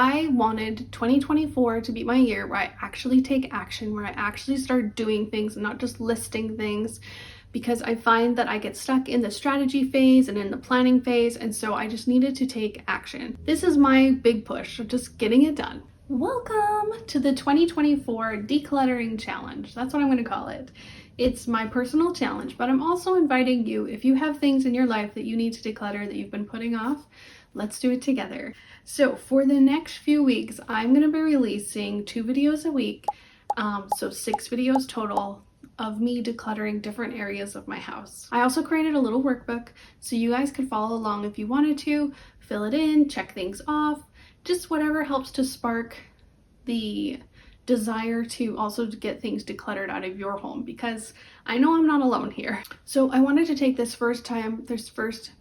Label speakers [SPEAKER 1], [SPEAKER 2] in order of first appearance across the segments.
[SPEAKER 1] I wanted 2024 to be my year where I actually take action, where I actually start doing things and not just listing things, because I find that I get stuck in the strategy phase and in the planning phase, and so I just needed to take action. This is my big push of just getting it done. Welcome to the 2024 Decluttering Challenge. That's what I'm going to call it. It's my personal challenge, but I'm also inviting you, if you have things in your life that you need to declutter that you've been putting off, let's do it together. So for the next few weeks, I'm going to be releasing 2 videos a week, so 6 videos total of me decluttering different areas of my house. I also created a little workbook so you guys could follow along if you wanted to, fill it in, check things off, just whatever helps to spark the desire to also get things decluttered out of your home, because I know I'm not alone here. So I wanted to take this first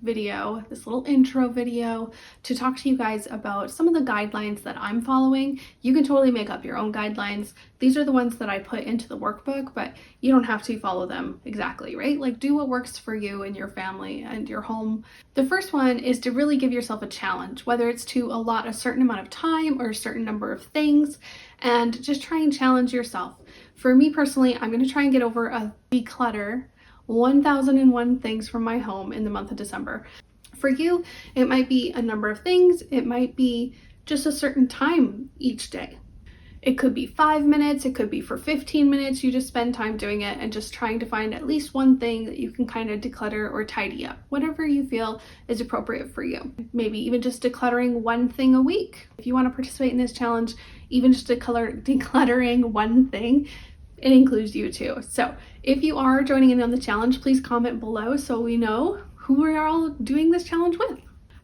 [SPEAKER 1] video, this little intro video, to talk to you guys about some of the guidelines that I'm following. You can totally make up your own guidelines. These are the ones that I put into the workbook, but you don't have to follow them exactly, right? Like, do what works for you and your family and your home. The first one is to really give yourself a challenge, whether it's to allot a certain amount of time or a certain number of things, and just try and challenge yourself. For me personally, I'm going to try and get over a declutter 1001 things from my home in the month of December. For you, it might be a number of things. It might be just a certain time each day. It could be 5 minutes, it could be for 15 minutes. You just spend time doing it and just trying to find at least one thing that you can kind of declutter or tidy up, whatever you feel is appropriate for you. Maybe even just decluttering one thing a week. If you want to participate in this challenge, even just decluttering one thing, it includes you too. So if you are joining in on the challenge, please comment below so we know who we are all doing this challenge with.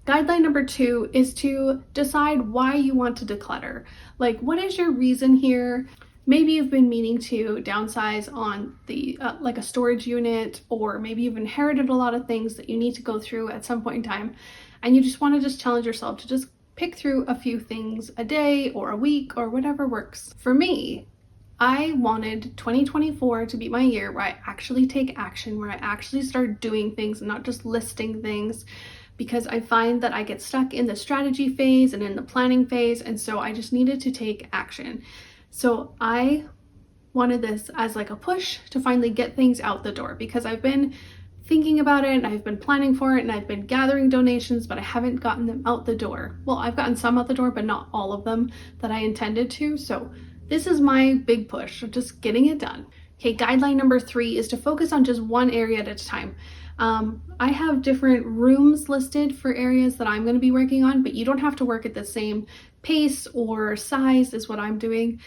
[SPEAKER 1] Guideline number 2 is to decide why you want to declutter. Like, what is your reason here? Maybe you've been meaning to downsize on the like a storage unit, or maybe you've inherited a lot of things that you need to go through at some point in time, and you just want to just challenge yourself to just pick through a few things a day or a week or whatever works. For me, I wanted 2024 to be my year where I actually take action, where I actually start doing things and not just listing things, because I find that I get stuck in the strategy phase and in the planning phase, and so I just needed to take action. So I wanted this as like a push to finally get things out the door, because I've been thinking about it and I've been planning for it and I've been gathering donations, but I haven't gotten them out the door. Well, I've gotten some out the door, but not all of them that I intended to. So this is my big push of just getting it done. Okay, guideline number 3 is to focus on just one area at a time. I have different rooms listed for areas that I'm going to be working on, but you don't have to work at the same pace or size as what I'm doing.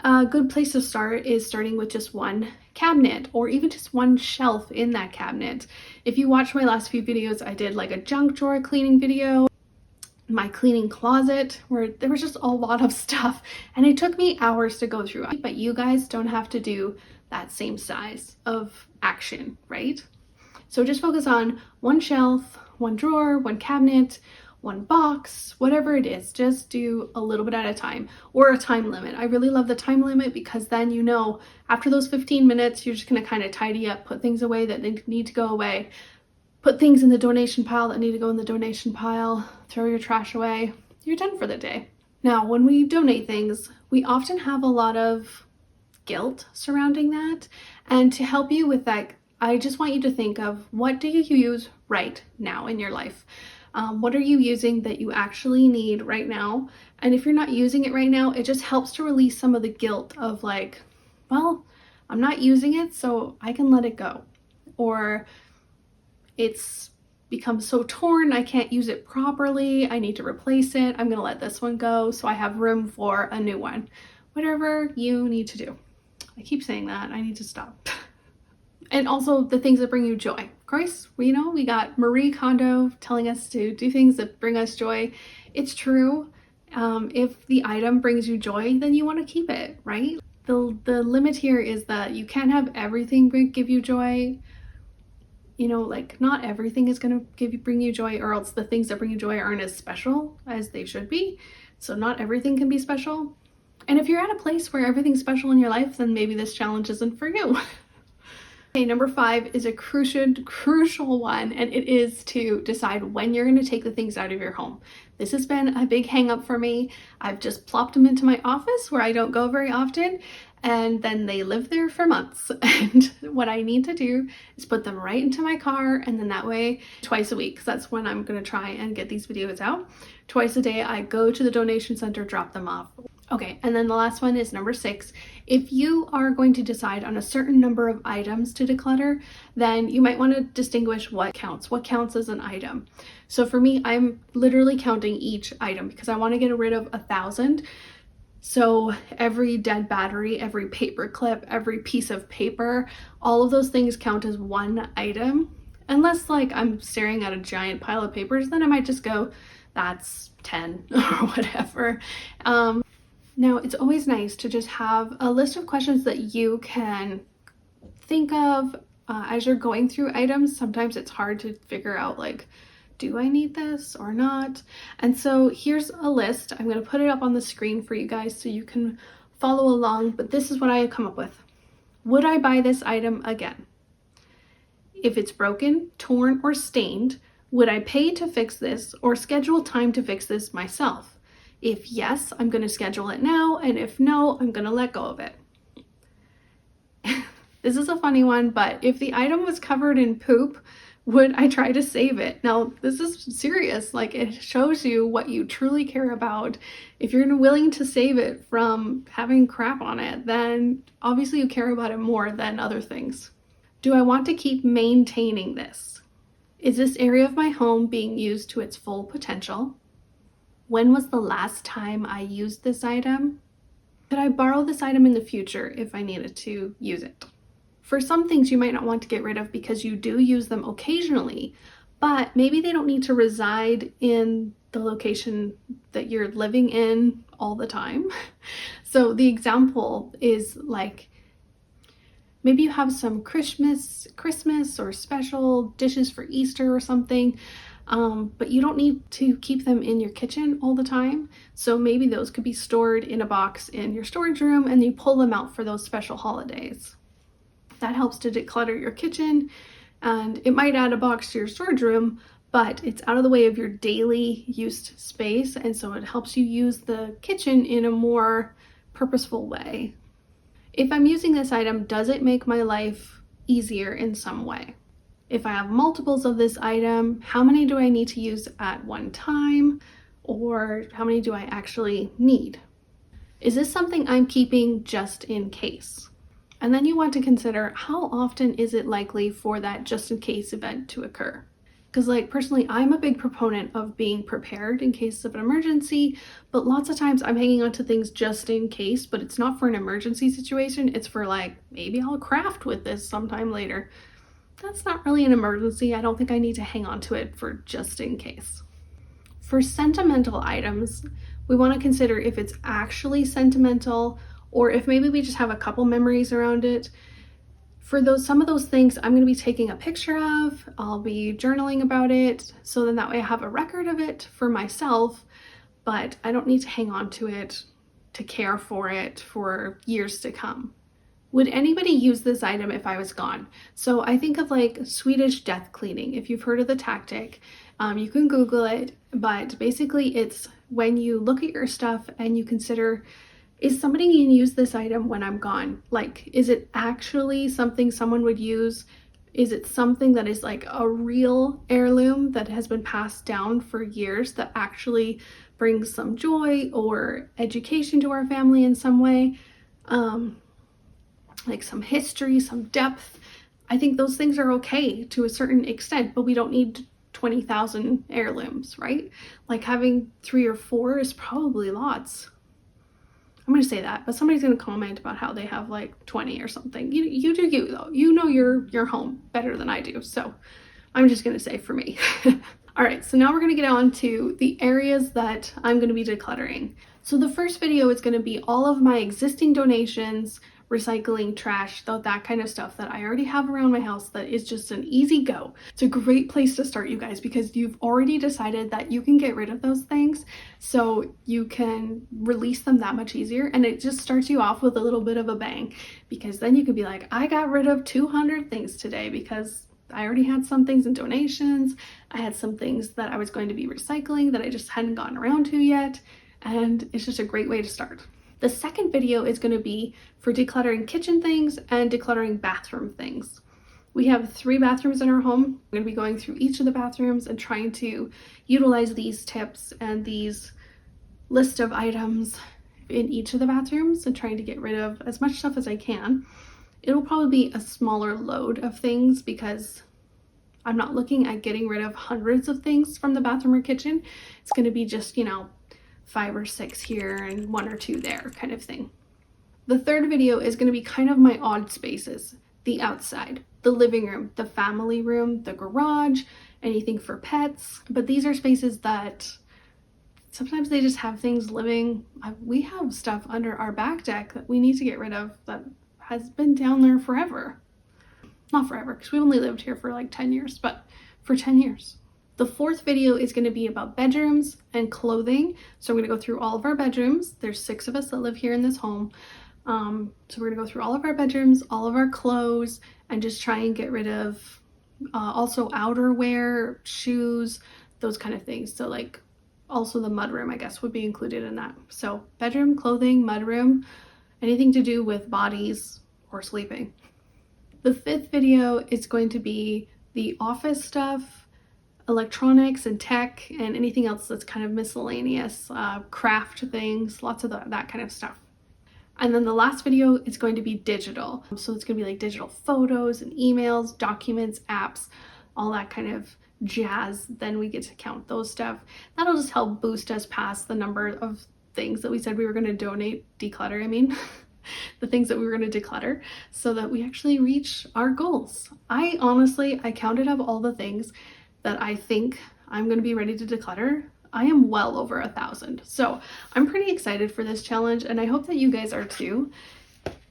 [SPEAKER 1] A good place to start is starting with just one cabinet, or even just one shelf in that cabinet. If you watch my last few videos, I did like a junk drawer cleaning video, my cleaning closet, where there was just a lot of stuff and it took me hours to go through. But you guys don't have to do that same size of action, right? So just focus on one shelf, one drawer, one cabinet, one box, whatever it is. Just do a little bit at a time, or a time limit. I really love the time limit, because then you know after those 15 minutes, you're just going to kind of tidy up, put things away that need to go away, put things in the donation pile that need to go in the donation pile, throw your trash away. You're done for the day. Now, when we donate things, we often have a lot of guilt surrounding that. And to help you with that, I just want you to think of, what do you use right now in your life? What are you using that you actually need right now? And if you're not using it right now, it just helps to release some of the guilt of like, well, I'm not using it, so I can let it go. Or it's become so torn, I can't use it properly, I need to replace it, I'm gonna let this one go so I have room for a new one. Whatever you need to do. I keep saying that, I need to stop. And also the things that bring you joy. Of course, we got Marie Kondo telling us to do things that bring us joy. It's true. If the item brings you joy, then you want to keep it, right? The limit here is that you can't have everything give you joy. You know, like, not everything is going to bring you joy, or else the things that bring you joy aren't as special as they should be. So not everything can be special. And if you're at a place where everything's special in your life, then maybe this challenge isn't for you. Okay, number 5 is a crucial one, and it is to decide when you're going to take the things out of your home. This has been a big hang up for me. I've just plopped them into my office where I don't go very often, and then they live there for months. And what I need to do is put them right into my car, and then that way twice a week, because that's when I'm going to try and get these videos out. Twice a day I go to the donation center, drop them off. Okay, and then the last one is number 6. If you are going to decide on a certain number of items to declutter, then you might want to distinguish what counts as an item. So for me, I'm literally counting each item because I want to get rid of 1,000. So every dead battery, every paper clip, every piece of paper, all of those things count as one item. Unless like I'm staring at a giant pile of papers, then I might just go, that's 10 or whatever. Now, it's always nice to just have a list of questions that you can think of as you're going through items. Sometimes it's hard to figure out, like, do I need this or not? And so here's a list. I'm going to put it up on the screen for you guys so you can follow along, but this is what I have come up with. Would I buy this item again? If it's broken, torn, or stained, would I pay to fix this or schedule time to fix this myself? If yes, I'm going to schedule it now, and if no, I'm going to let go of it. This is a funny one, but if the item was covered in poop, would I try to save it? Now, this is serious. Like, it shows you what you truly care about. If you're willing to save it from having crap on it, then obviously you care about it more than other things. Do I want to keep maintaining this? Is this area of my home being used to its full potential? When was the last time I used this item? Could I borrow this item in the future if I needed to use it? For some things you might not want to get rid of because you do use them occasionally, but maybe they don't need to reside in the location that you're living in all the time. So the example is like, maybe you have some Christmas or special dishes for Easter or something, but you don't need to keep them in your kitchen all the time. So maybe those could be stored in a box in your storage room and you pull them out for those special holidays. That helps to declutter your kitchen, and it might add a box to your storage room, but it's out of the way of your daily used space, and so it helps you use the kitchen in a more purposeful way. If I'm using this item, does it make my life easier in some way? If I have multiples of this item, how many do I need to use at one time? Or how many do I actually need? Is this something I'm keeping just in case? And then you want to consider, how often is it likely for that just in case event to occur? Because like personally, I'm a big proponent of being prepared in case of an emergency, but lots of times I'm hanging on to things just in case, but it's not for an emergency situation. It's for like, maybe I'll craft with this sometime later. That's not really an emergency. I don't think I need to hang on to it for just in case. For sentimental items, we want to consider if it's actually sentimental or if maybe we just have a couple memories around it. For some of those things, I'm going to be taking a picture of, I'll be journaling about it, so then that way I have a record of it for myself, but I don't need to hang on to it, to care for it for years to come. Would anybody use this item if I was gone? So I think of like Swedish death cleaning. If you've heard of the tactic, you can Google it, but basically it's when you look at your stuff and you consider, is somebody going to use this item when I'm gone? Like, is it actually something someone would use? Is it something that is like a real heirloom that has been passed down for years that actually brings some joy or education to our family in some way? Like some history, some depth. I think those things are okay to a certain extent, but we don't need 20,000 heirlooms, right? Like having 3 or 4 is probably lots. I'm going to say that, but somebody's going to comment about how they have like 20 or something. You do you though. You know your home better than I do. So I'm just going to say for me. All right, so now we're going to get on to the areas that I'm going to be decluttering. So the first video is going to be all of my existing donations, recycling, trash, that kind of stuff that I already have around my house that is just an easy go. It's a great place to start, you guys, because you've already decided that you can get rid of those things, so you can release them that much easier, and it just starts you off with a little bit of a bang, because then you could be like, I got rid of 200 things today because I already had some things in donations. I had some things that I was going to be recycling that I just hadn't gotten around to yet. And it's just a great way to start. The second video is going to be for decluttering kitchen things and decluttering bathroom things. We have 3 bathrooms in our home. I'm going to be going through each of the bathrooms and trying to utilize these tips and these list of items in each of the bathrooms and trying to get rid of as much stuff as I can. It'll probably be a smaller load of things because I'm not looking at getting rid of hundreds of things from the bathroom or kitchen. It's going to be just, 5 or 6 here and 1 or 2 there kind of thing. The third video is going to be kind of my odd spaces. The outside, the living room, the family room, the garage, anything for pets. But these are spaces that sometimes they just have things living. We have stuff under our back deck that we need to get rid of that has been down there forever. Not forever, because we only lived here for like 10 years, but for 10 years. The fourth video is going to be about bedrooms and clothing. So I'm going to go through all of our bedrooms. There's 6 of us that live here in this home. So we're going to go through all of our bedrooms, all of our clothes, and just try and get rid of also outerwear, shoes, those kind of things. So like also the mudroom, I guess, would be included in that. So bedroom, clothing, mudroom, anything to do with bodies or sleeping. The 5th video is going to be the office stuff, electronics and tech, and anything else that's kind of miscellaneous, craft things, lots of that kind of stuff. And then the last video is going to be digital. So it's going to be like digital photos and emails, documents, apps, all that kind of jazz. Then we get to count those stuff. That'll just help boost us past the number of things that we said we were going to declutter, the things that we were going to declutter, so that we actually reach our goals. I counted up all the things that I think I'm going to be ready to declutter. I am well over 1,000. So I'm pretty excited for this challenge, and I hope that you guys are too.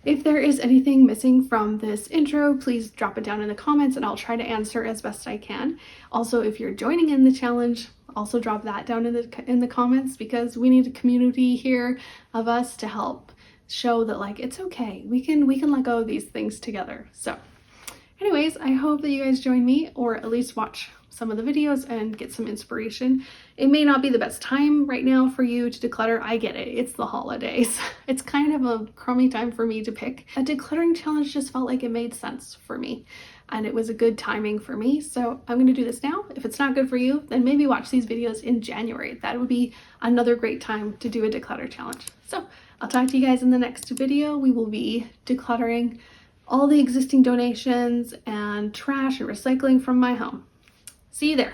[SPEAKER 1] If there is anything missing from this intro, please drop it down in the comments and I'll try to answer as best I can. Also, if you're joining in the challenge, also drop that down in the comments, because we need a community here of us to help show that like it's okay. We can let go of these things together. So anyways, I hope that you guys join me, or at least watch some of the videos and get some inspiration. It may not be the best time right now for you to declutter. I get it. It's the holidays. It's kind of a crummy time for me to pick. A decluttering challenge just felt like it made sense for me, and it was a good timing for me. So I'm going to do this now. If it's not good for you, then maybe watch these videos in January. That would be another great time to do a declutter challenge. So I'll talk to you guys in the next video. We will be decluttering all the existing donations and trash and recycling from my home. See you there.